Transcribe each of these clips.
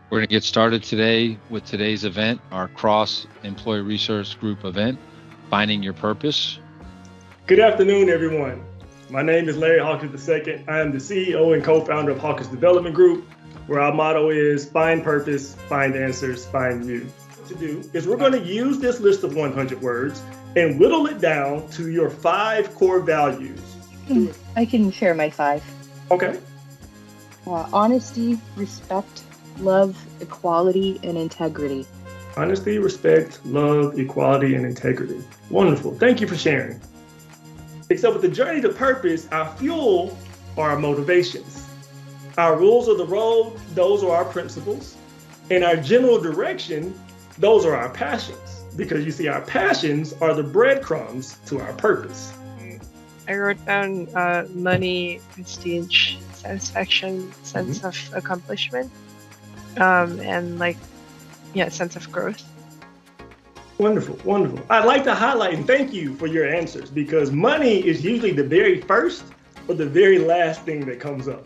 We're going to get started today with today's event, our cross-employee research group event, Finding Your Purpose. Good afternoon, everyone. My name is Larry Hawkins II. I am the CEO and co-founder of Hawkins Development Group, where our motto is find purpose, find answers, find you. What to do is we're going to use this list of 100 words and whittle it down to your 5 core values. I can share my 5. Okay. Honesty, respect, love, equality, and integrity. Honesty, respect, love, equality, and integrity. Wonderful. Thank you for sharing. Except with the journey to purpose, our fuel are our motivations. Our rules of the road, those are our principles. And our general direction, those are our passions. Because you see, our passions are the breadcrumbs to our purpose. I wrote down money, prestige, satisfaction, sense of accomplishment, and sense of growth. Wonderful, wonderful. I'd like to highlight and thank you for your answers, because money is usually the very first or the very last thing that comes up.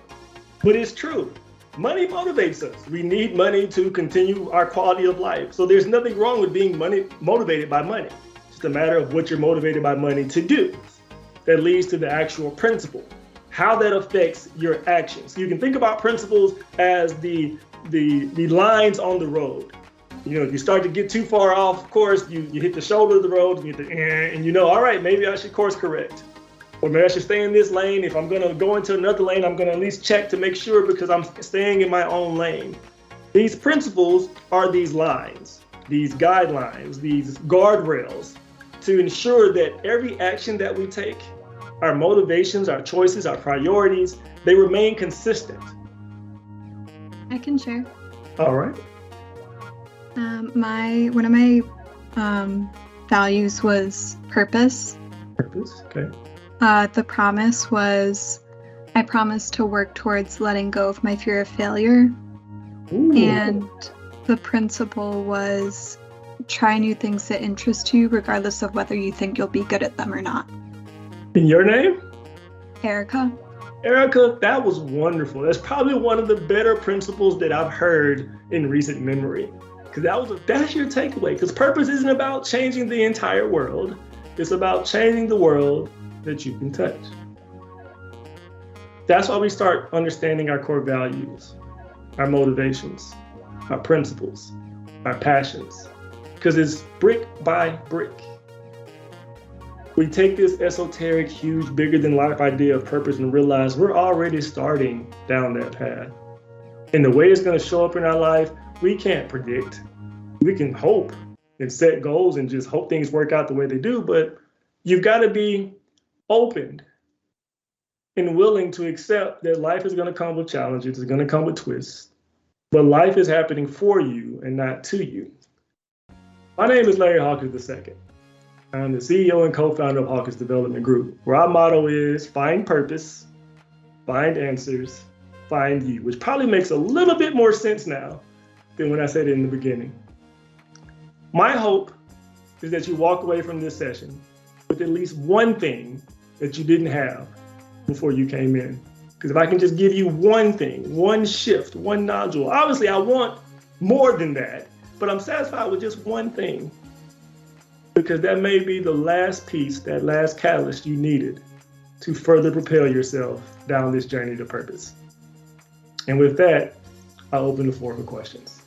But it's true. Money motivates us. We need money to continue our quality of life. So there's nothing wrong with being motivated by money. It's just a matter of what you're motivated by money to do. That leads to the actual principle, how that affects your actions. You can think about principles as the lines on the road. You know, if you start to get too far off course, you hit the shoulder of the road and you hit and you know, all right, maybe I should course correct. Or maybe I should stay in this lane. If I'm going to go into another lane, I'm going to at least check to make sure because I'm staying in my own lane. These principles are these lines, these guidelines, these guardrails to ensure that every action that we take, our motivations, our choices, our priorities, they remain consistent. I can share. All right. One of my values was purpose. Purpose, okay. The promise was I promised to work towards letting go of my fear of failure. Ooh. And the principle was try new things that interest you, regardless of whether you think you'll be good at them or not. In your name? Erica. Erica, that was wonderful. That's probably one of the better principles that I've heard in recent memory. Because that's your takeaway. Because purpose isn't about changing the entire world. It's about changing the world that you can touch. That's why we start understanding our core values, our motivations, our principles, our passions. Because it's brick by brick. We take this esoteric, huge, bigger than life idea of purpose and realize we're already starting down that path. And the way it's going to show up in our life, we can't predict. We can hope and set goals and just hope things work out the way they do, but you've got to be open and willing to accept that life is going to come with challenges, it's going to come with twists, but life is happening for you and not to you. My name is Larry Hawkins II. I'm the CEO and co-founder of Hawkins Development Group, where our motto is find purpose, find answers, find you, which probably makes a little bit more sense now than when I said it in the beginning. My hope is that you walk away from this session with at least one thing that you didn't have before you came in. Because if I can just give you one thing, one shift, one nodule, obviously I want more than that, but I'm satisfied with just one thing. Because that may be the last piece, that last catalyst you needed to further propel yourself down this journey to purpose. And with that, I'll open the floor for questions.